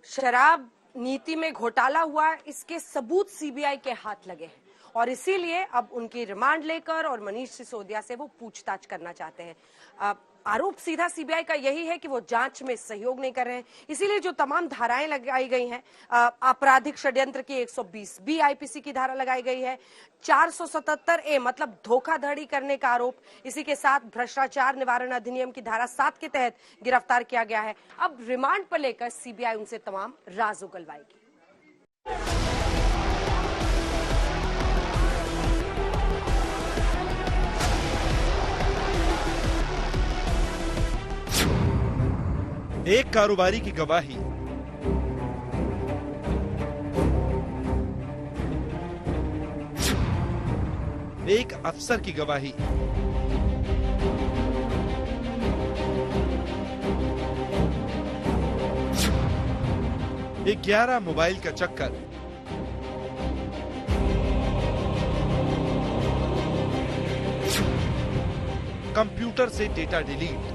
शराब नीति में घोटाला हुआ, इसके सबूत सीबीआई के हाथ लगे हैं और इसीलिए अब उनकी रिमांड लेकर और मनीष सिसोदिया से वो पूछताछ करना चाहते हैं। आरोप सीधा सीबीआई का यही है कि वो जांच में सहयोग नहीं कर रहे हैं, इसीलिए जो तमाम धाराएं लगाई गई हैं, आपराधिक षड्यंत्र की 120 बी आईपीसी की धारा लगाई गई है, 477 ए मतलब धोखाधड़ी करने का आरोप, इसी के साथ भ्रष्टाचार निवारण अधिनियम की धारा 7 के तहत गिरफ्तार किया गया है। अब रिमांड पर लेकर सीबीआई उनसे तमाम राज उगलवाएगी। एक कारोबारी की गवाही, एक अफसर की गवाही, एक 11 मोबाइल का चक्कर, कंप्यूटर से डेटा डिलीट,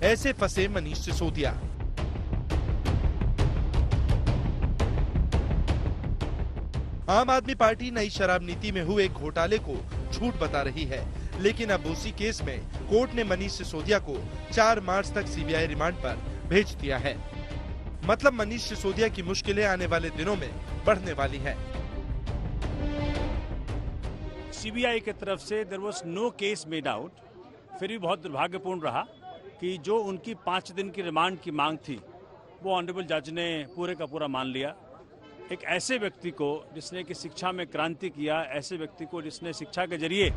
ऐसे फंसे मनीष सिसोदिया। आम आदमी पार्टी नई शराब नीति में हुए घोटाले को झूठ बता रही है, लेकिन अब उसी केस में कोर्ट ने मनीष सिसोदिया को 4 मार्च तक सीबीआई रिमांड पर भेज दिया है। मतलब मनीष सिसोदिया की मुश्किलें आने वाले दिनों में बढ़ने वाली है। सीबीआई की तरफ से there was no case made out, फिर भी बहुत दुर्भाग्यपूर्ण रहा कि जो उनकी 5 दिन की रिमांड की मांग थी वो ऑनरेबल जज ने पूरे का पूरा मान लिया। एक ऐसे व्यक्ति को जिसने कि शिक्षा में क्रांति किया, ऐसे व्यक्ति को जिसने शिक्षा के जरिए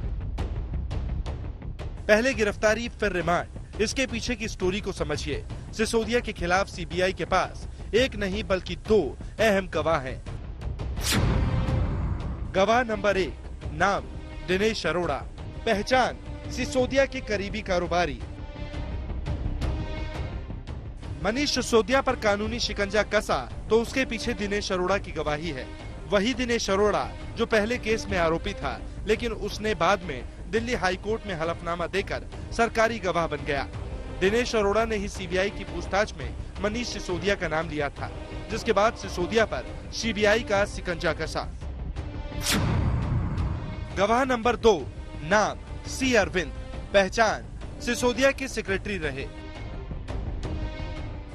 पहले गिरफ्तारी फिर रिमांड, इसके पीछे की स्टोरी को समझिए। सिसोदिया के खिलाफ सीबीआई के पास एक नहीं बल्कि 2 अहम गवाह हैं। गवाह नंबर 1, नाम दिनेश अरोड़ा, पहचान सिसोदिया के करीबी कारोबारी। मनीष सिसोदिया पर कानूनी शिकंजा कसा तो उसके पीछे दिनेश अरोड़ा की गवाही है। वही दिनेश अरोड़ा जो पहले केस में आरोपी था, लेकिन उसने बाद में दिल्ली हाईकोर्ट में हलफनामा देकर सरकारी गवाह बन गया। दिनेश अरोड़ा ने ही सीबीआई की पूछताछ में मनीष सिसोदिया का नाम लिया था, जिसके बाद सिसोदिया पर सीबीआई का शिकंजा कसा। गवाह नंबर 2, नाम सी अरविंद, पहचान सिसोदिया के सेक्रेटरी रहे।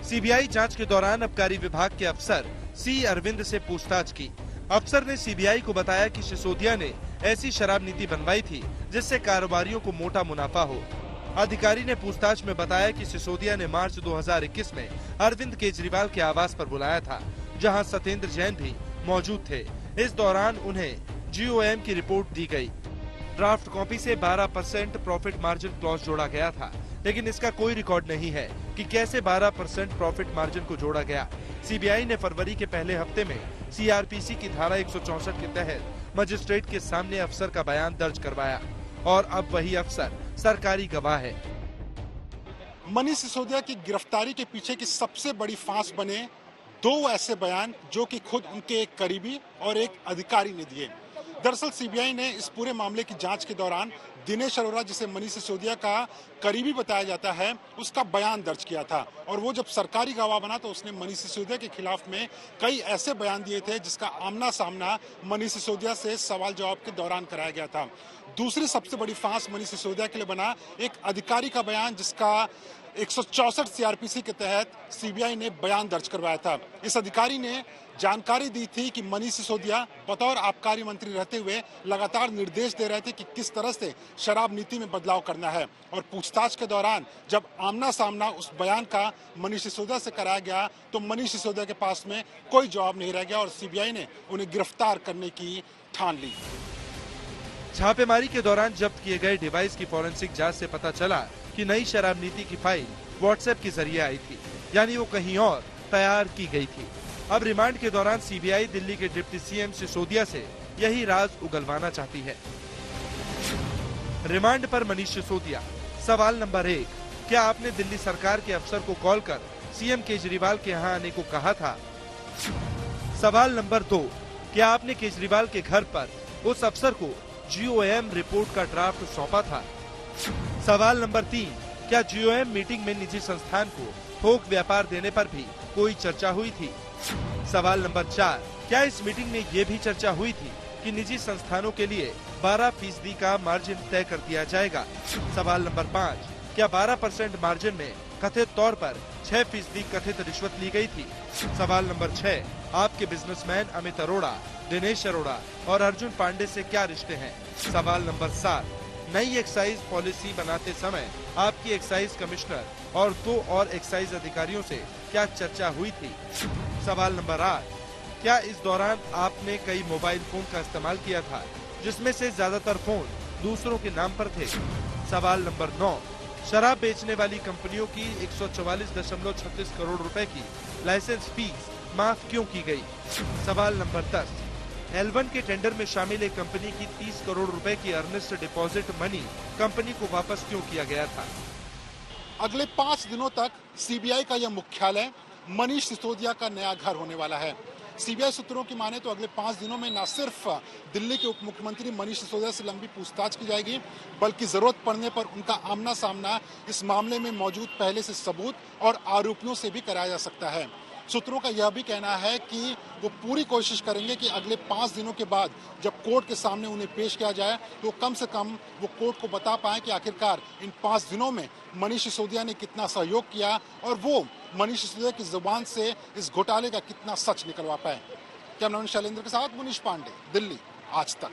सीबीआई जांच के दौरान आबकारी विभाग के अफसर सी अरविंद से पूछताछ की। अफसर ने सीबीआई को बताया कि सिसोदिया ने ऐसी शराब नीति बनवाई थी जिससे कारोबारियों को मोटा मुनाफा हो। अधिकारी ने पूछताछ में बताया कि सिसोदिया ने मार्च 2021 में अरविंद केजरीवाल के आवास पर बुलाया था, जहां सत्येंद्र जैन भी मौजूद थे। इस दौरान उन्हें जीओएम की रिपोर्ट दी गई। ड्राफ्ट कॉपी से 12% प्रॉफिट मार्जिन क्लॉज जोड़ा गया था, लेकिन इसका कोई रिकॉर्ड नहीं है कि कैसे 12% प्रॉफिट मार्जिन को जोड़ा गया। सीबीआई ने फरवरी के पहले हफ्ते में सीआरपीसी की धारा 164 के तहत मजिस्ट्रेट के सामने अफसर का बयान दर्ज करवाया और अब वही अफसर सरकारी गवाह है। मनीष सिसोदिया की गिरफ्तारी के पीछे की सबसे बड़ी फांस बने 2 ऐसे बयान जो कि खुद उनके एक करीबी और एक अधिकारी ने दिए। दरअसल सीबीआई ने इस पूरे मामले की जांच के दौरान दिनेश अरोड़ा, जिसे मनीष सिसोदिया का करीबी बताया जाता है, उसका बयान दर्ज किया था और वो जब सरकारी गवाह बना तो उसने मनीष सिसोदिया के खिलाफ में कई ऐसे बयान दिए थे जिसका आमना सामना मनीष सिसोदिया से सवाल जवाब के दौरान कराया गया था। दूसरी सबसे बड़ी फांस मनीष सिसोदिया के लिए बना एक अधिकारी का बयान, जिसका 164 सीआरपीसी के तहत सीबीआई ने बयान दर्ज करवाया था। इस अधिकारी ने जानकारी दी थी कि मनीष सिसोदिया बतौर आबकारी मंत्री रहते हुए लगातार निर्देश दे रहे थे कि किस तरह से शराब नीति में बदलाव करना है, और पूछताछ के दौरान जब आमना सामना उस बयान का मनीष सिसोदिया से कराया गया तो मनीष सिसोदिया के पास में कोई जवाब नहीं रह गया और सीबीआई ने उन्हें गिरफ्तार करने की ठान ली। छापेमारी के दौरान जब्त किए गए डिवाइस की फॉरेंसिक जांच से पता चला कि नई शराब नीति की फाइल व्हाट्सएप के जरिए आई थी, यानी वो कहीं और तैयार की गई थी। अब रिमांड के दौरान सीबीआई दिल्ली के डिप्टी सीएम सिसोदिया से यही राज उगलवाना चाहती है। रिमांड पर मनीष सिसोदिया। सवाल नंबर 1, क्या आपने दिल्ली सरकार के अफसर को कॉल कर सीएम केजरीवाल के यहाँ आने को कहा था? सवाल नंबर 2, क्या आपने केजरीवाल के घर पर उस अफसर को GOM रिपोर्ट का ड्राफ्ट सौंपा था। सवाल नंबर 3, क्या GOM मीटिंग में निजी संस्थान को थोक व्यापार देने पर भी कोई चर्चा हुई थी? सवाल नंबर 4, क्या इस मीटिंग में ये भी चर्चा हुई थी कि निजी संस्थानों के लिए 12% का मार्जिन तय कर दिया जाएगा? सवाल नंबर 5, क्या 12% मार्जिन में कथित तौर पर 6% कथित रिश्वत ली गई थी? सवाल नंबर 6, आपके बिजनेसमैन अमित अरोड़ा, दिनेश अरोड़ा और अर्जुन पांडे से क्या रिश्ते हैं? सवाल नंबर 7, नई एक्साइज पॉलिसी बनाते समय आपकी एक्साइज कमिश्नर और 2 और एक्साइज अधिकारियों से क्या चर्चा हुई थी? सवाल नंबर 8, क्या इस दौरान आपने कई मोबाइल फोन का इस्तेमाल किया था, जिसमें से ज्यादातर फोन दूसरों के नाम पर थे? सवाल नंबर 9, शराब बेचने वाली कंपनियों की 144.36 करोड़ रुपए की लाइसेंस फीस माफ क्यों की गई? सवाल नंबर 10, L1 के टेंडर में शामिल एक कंपनी की 30 करोड़ रुपए की अर्नेस्ट डिपॉजिट मनी कंपनी को वापस क्यों किया गया था? अगले 5 दिनों तक सीबीआई का यह मुख्यालय मनीष सिसोदिया का नया घर होने वाला है। सीबीआई सूत्रों की माने तो अगले 5 दिनों में न सिर्फ दिल्ली के उप मुख्यमंत्री मनीष सिसोदिया से लंबी पूछताछ की जाएगी, बल्कि जरूरत पड़ने पर उनका आमना सामना इस मामले में मौजूद पहले से सबूत और आरोपियों से भी कराया जा सकता है। सूत्रों का यह भी कहना है कि वो पूरी कोशिश करेंगे कि अगले 5 दिनों के बाद जब कोर्ट के सामने उन्हें पेश किया जाए तो कम से कम वो कोर्ट को बता पाए कि आखिरकार इन 5 दिनों में मनीष सिसोदिया ने कितना सहयोग किया और वो मनीष सिसोदिया की जुबान से इस घोटाले का कितना सच निकलवा पाए। कैमरामैन शैलेंद्र के साथ मुनीश पांडे, दिल्ली, आज तक।